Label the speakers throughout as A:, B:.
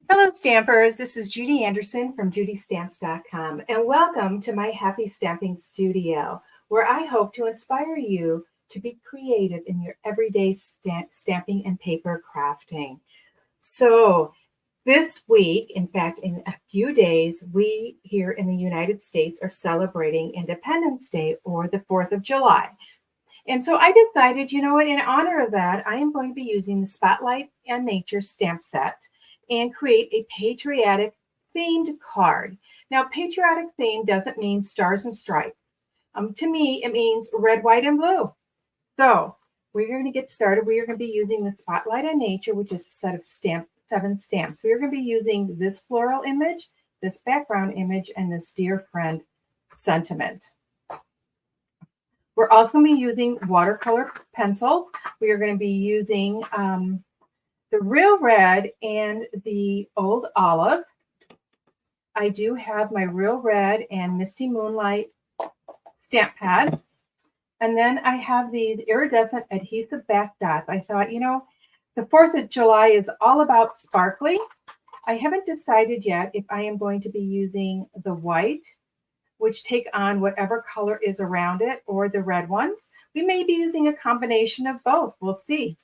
A: Hello, Stampers. This is Judy Anderson from judystamps.com, and welcome to my Happy Stamping Studio, where I hope to inspire you to be creative in your everyday stamping and paper crafting. So, this week, in fact, in a few days, we here in the United States are celebrating Independence Day, or the 4th of July. And so I decided, you know what, in honor of that, I am going to be using the Spotlight and Nature stamp set and create a patriotic themed card. Now, patriotic theme doesn't mean stars and stripes. To me, it means red, white, and blue. So we're going to get started. We are going to be using the Spotlight and Nature, which is a set of 7 stamps. We are going to be using this floral image, this background image, and this dear friend sentiment. We're also going to be using watercolor pencils. We are going to be using the Real Red and the Old Olive. I do have my Real Red and Misty Moonlight stamp pads. And then I have these iridescent adhesive back dots. I thought, you know, the 4th of July is all about sparkly. I haven't decided yet if I am going to be using the white, which take on whatever color is around it, or the red ones. We may be using a combination of both. We'll see.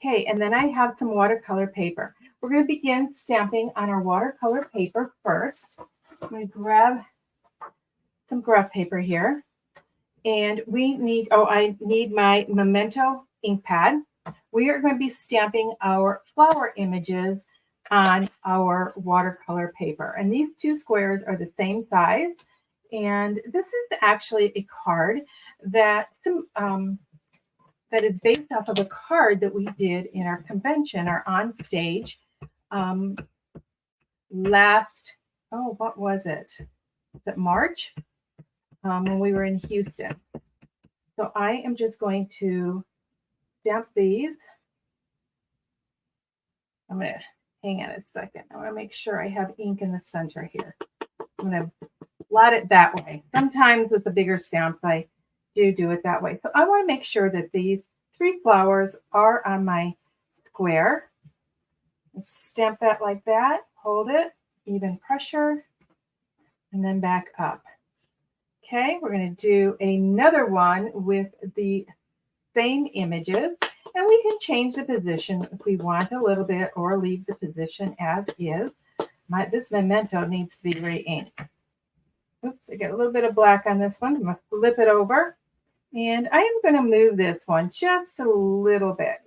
A: Okay, and then I have some watercolor paper. We're going to begin stamping on our watercolor paper first. I'm going to grab some graph paper here. And I need my Memento ink pad. We are going to be stamping our flower images on our watercolor paper. And these 2 squares are the same size. And this is actually a card that is based off of a card that we did in our convention, our on stage what was it? Is it March? When we were in Houston. So I am just going to stamp these. I'm going to hang on a second. I want to make sure I have ink in the center here. I'm going to blot it that way. Sometimes with the bigger stamps, I do it that way. So I want to make sure that these 3 flowers are on my square. Stamp that like that. Hold it. Even pressure. And then back up. Okay, we're going to do another one with the same images, and we can change the position if we want a little bit or leave the position as is. This Memento needs to be re-inked. Oops, I got a little bit of black on this one. I'm going to flip it over, and I am going to move this one just a little bit.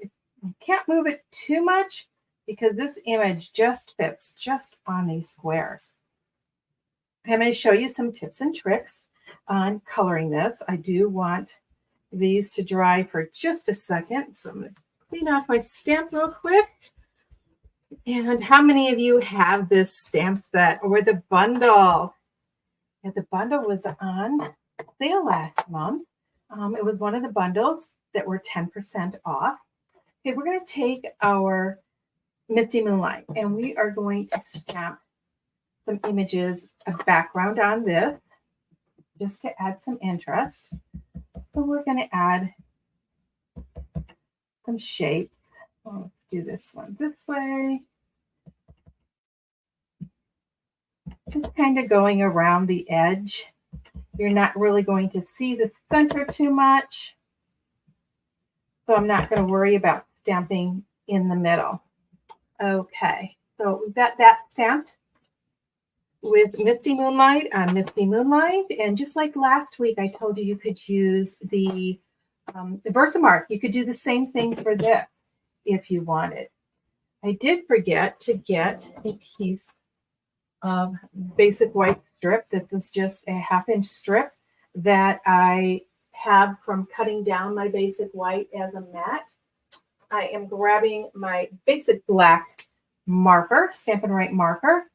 A: You can't move it too much because this image just fits just on these squares. I'm going to show you some tips and tricks on coloring this. I do want these to dry for just a second. So I'm going to clean off my stamp real quick. And how many of you have this stamp set or the bundle? Yeah, the bundle was on sale last month. It was one of the bundles that were 10% off. Okay, we're going to take our Misty Moonlight and we are going to stamp some images of background on this, just to add some interest. So we're going to add some shapes. Let's do this one this way. Just kind of going around the edge. You're not really going to see the center too much. So I'm not going to worry about stamping in the middle. Okay, so we've got that stamped with Misty Moonlight on Misty Moonlight. And just like last week, I told you could use the Versamark. You could do the same thing for this if you wanted. I did forget to get a piece of basic white strip. This is just a 1/2-inch strip that I have from cutting down my basic white as a mat. I am grabbing my basic black marker, Stampin' Right marker,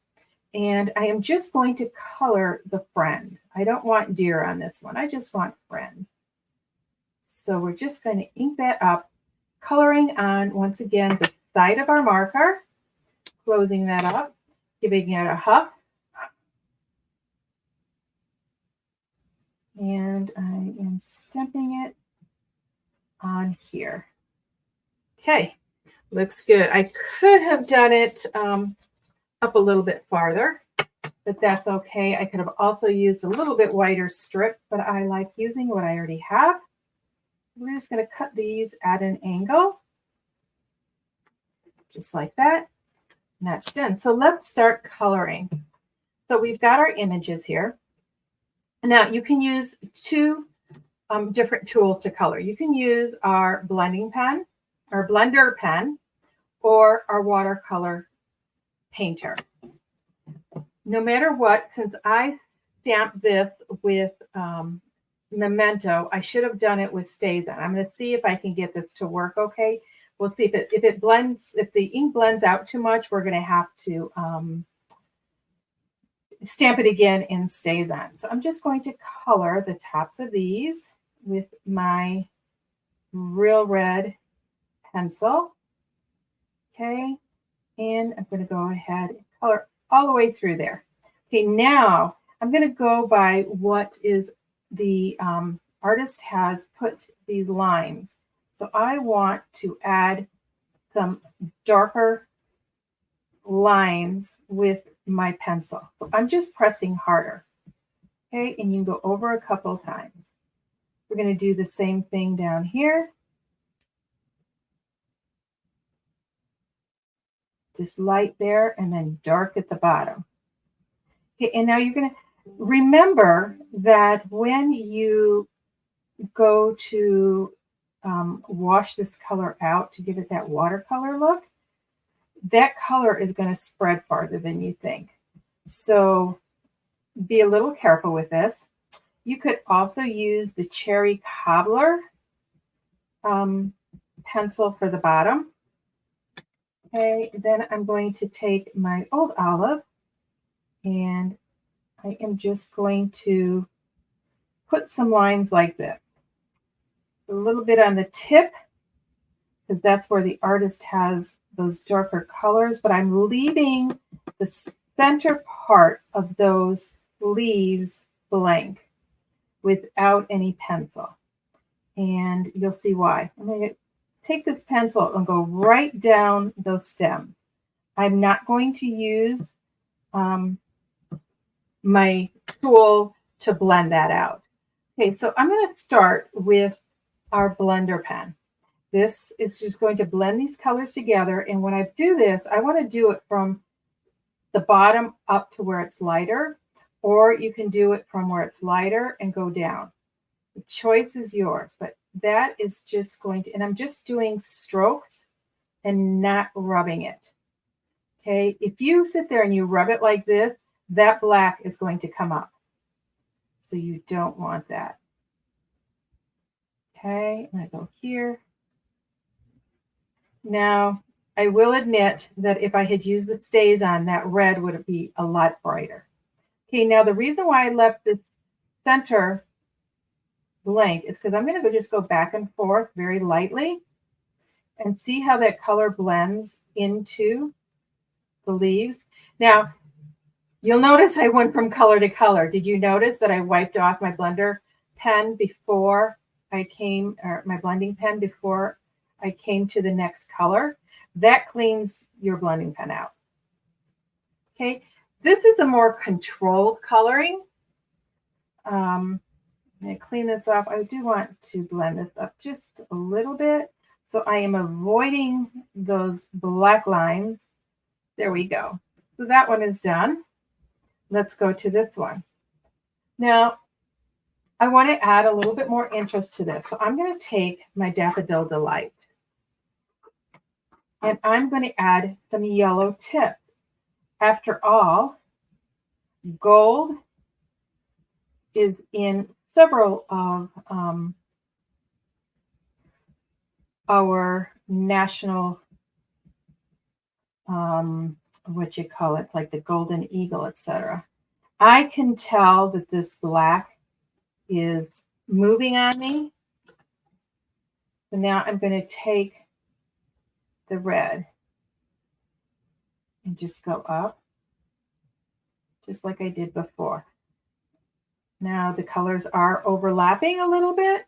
A: and I am just going to color the friend. I don't want deer on this one. I just want friend. So we're just going to ink that up, coloring on, once again, the side of our marker, closing that up, giving it a huff. And I am stamping it on here. Okay, Looks good. I could have done it up a little bit farther, but that's okay. I could have also used a little bit wider strip, but I like using what I already have. We're just going to cut these at an angle, just like that. And that's done. So let's start coloring. So we've got our images here. Now you can use two different tools to color. You can use our blending pen, our blender pen, or our watercolor painter. No matter what, since I stamped this with Memento, I should have done it with StazOn. I'm going to see if I can get this to work okay. We'll see if it blends, if the ink blends out too much, we're going to have to stamp it again in StazOn. So I'm just going to color the tops of these with my Real Red pencil. Okay, and I'm going to go ahead and color all the way through there. Okay, now I'm going to go by what is the artist has put these lines. So I want to add some darker lines with my pencil. So I'm just pressing harder. Okay, and you can go over a couple times. We're going to do the same thing down here. Just light there and then dark at the bottom. Okay, and now you're going to remember that when you go to wash this color out to give it that watercolor look, that color is going to spread farther than you think. So be a little careful with this. You could also use the Cherry Cobbler pencil for the bottom. Okay, then I'm going to take my Old Olive and I am just going to put some lines like this. A little bit on the tip, because that's where the artist has those darker colors, but I'm leaving the center part of those leaves blank without any pencil. And you'll see why. I'm going to take this pencil and go right down those stems. I'm not going to use my tool to blend that out. Okay, so I'm going to start with our blender pen. This is just going to blend these colors together. And when I do this, I want to do it from the bottom up to where it's lighter, or you can do it from where it's lighter and go down. The choice is yours, but that is just going to, and I'm just doing strokes and not rubbing it. Okay, if you sit there and you rub it like this, that black is going to come up. So you don't want that. Okay, I'm going to go here. Now, I will admit that if I had used the StazOn, that red would be a lot brighter. Okay, now the reason why I left this center blank is because I'm going to just go back and forth very lightly and see how that color blends into the leaves. Now, you'll notice I went from color to color. Did you notice that I wiped off my blender pen before I came, or my blending pen before I came to the next color? That cleans your blending pen out. Okay, this is a more controlled coloring. I'm going to clean this up. I do want to blend this up just a little bit. So I am avoiding those black lines. There we go. So that one is done. Let's go to this one. Now, I want to add a little bit more interest to this. So I'm going to take my Daffodil Delight and I'm going to add some yellow tips. After all, gold is in several of our national, what you call it, like the Golden Eagle, etc. I can tell that this black is moving on me. So now I'm going to take the red and just go up, just like I did before. Now the colors are overlapping a little bit,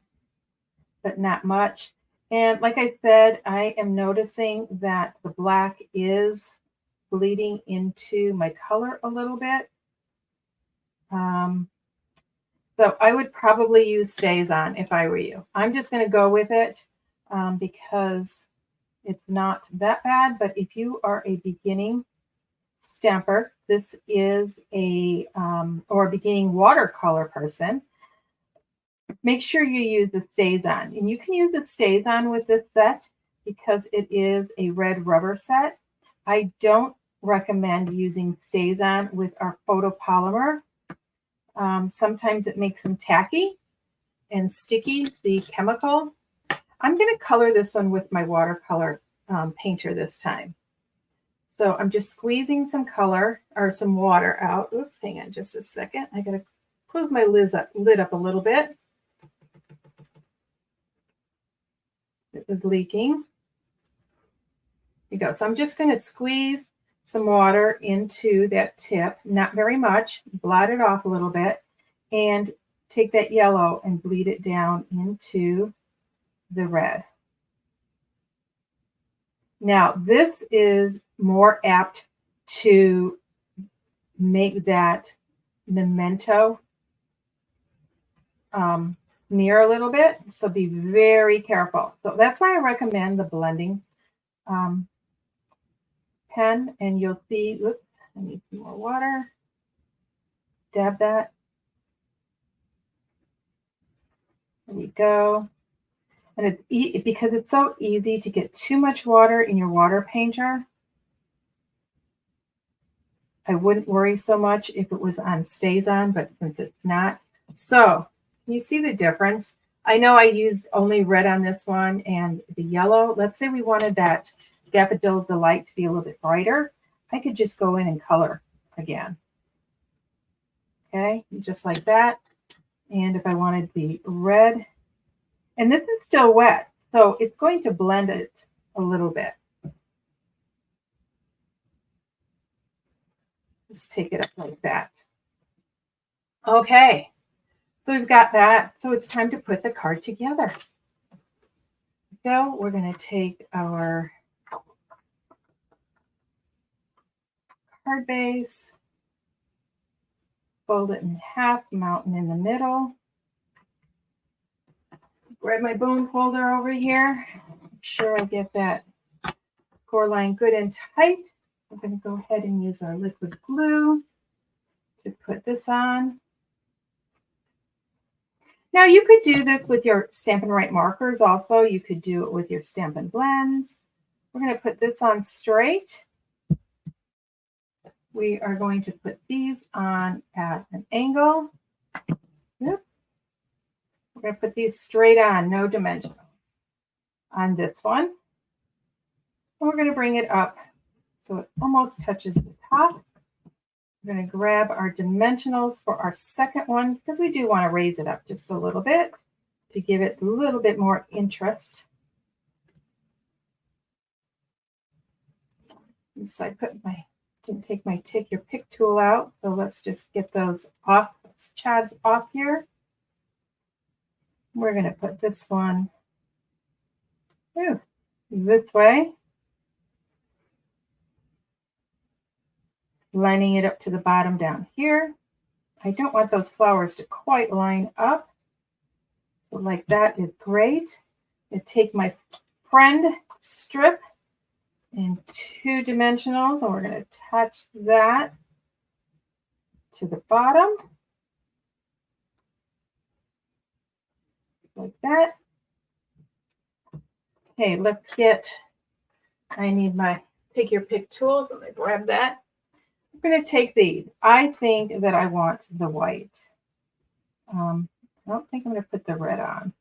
A: but not much. And like I said, I am noticing that the black is bleeding into my color a little bit. So I would probably use Stays On if I were you. I'm just going to go with it because it's not that bad. But if you are a beginning stamper, this is or a beginning watercolor person, make sure you use the Stays On. And you can use the Stays On with this set because it is a red rubber set. I don't recommend using Stays On with our photopolymer. Sometimes it makes them tacky and sticky, the chemical. I'm going to color this one with my watercolor painter this time. So I'm just squeezing some color or some water out. Oops, hang on just a second. I got to close my lid up a little bit. It was leaking. There you go. So I'm just going to squeeze some water into that tip, not very much, blot it off a little bit, and take that yellow and bleed it down into the red. Now, this is more apt to make that memento smear a little bit, so be very careful. So that's why I recommend the blending pen, and you'll see, oops, I need some more water. Dab that. There we go. And it's because it's so easy to get too much water in your water painter. I wouldn't worry so much if it was on Stays On, but since it's not. So you see the difference? I know I used only red on this one and the yellow. Let's say we wanted that Daffodil Delight to be a little bit brighter. I could just go in and color again. Okay, just like that. And if I wanted the red, and this is still wet, so it's going to blend it a little bit. Just take it up like that. Okay, so we've got that. So it's time to put the card together. So we're going to take our card base, fold it in half, mountain in the middle. Grab my bone folder over here. Make sure I get that core line good and tight. I'm going to go ahead and use our liquid glue to put this on. Now you could do this with your Stampin' Write markers also. You could do it with your Stampin' Blends. We're going to put this on straight. We are going to put these on at an angle. Oops. We're going to put these straight on, no dimensionals on this one. And we're going to bring it up so it almost touches the top. We're going to grab our dimensionals for our second one because we do want to raise it up just a little bit to give it a little bit more interest. So I didn't take my Take Your Pick tool out, so let's just get those off, those chads off here. We're going to put this one this way, lining it up to the bottom down here. I don't want those flowers to quite line up. So like that is great. I take my friend strip in 2 dimensionals, and we're going to attach that to the bottom. Like that. Okay, let's I need my Take Your Pick tools. So I'm going to grab that. I'm going to take these. I think that I want the white. I don't think I'm going to put the red on.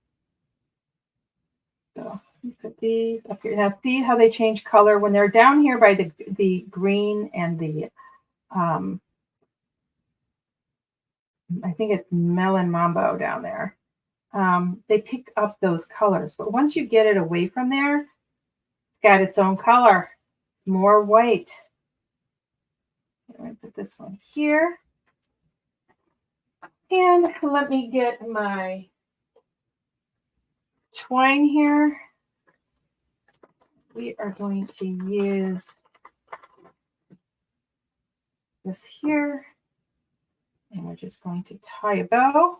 A: So put these up here. Now see how they change color when they're down here by the green and the, I think it's Melon Mambo down there. They pick up those colors, but once you get it away from there, it's got its own color. More white. I'm going to put this one here. And let me get my twine here. we are going to use this here, and we're just going to tie a bow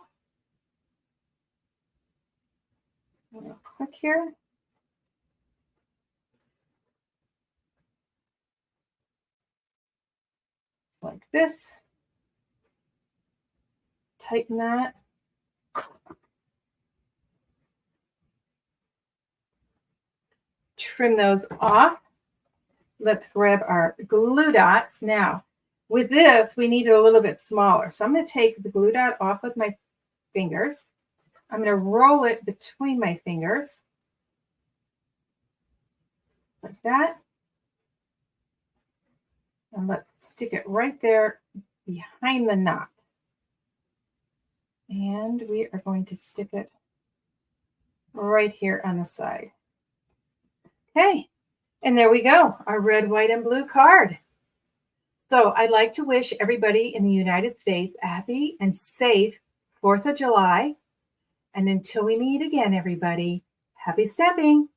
A: real quick here. It's like this. Tighten that. Trim those off. Let's grab our glue dots. Now, with this, we need it a little bit smaller. So I'm going to take the glue dot off with my fingers. I'm going to roll it between my fingers like that. And let's stick it right there behind the knot. And we are going to stick it right here on the side. Okay, and there we go, our red, white, and blue card. So I'd like to wish everybody in the United States a happy and safe 4th of July. And until we meet again, everybody, happy stamping.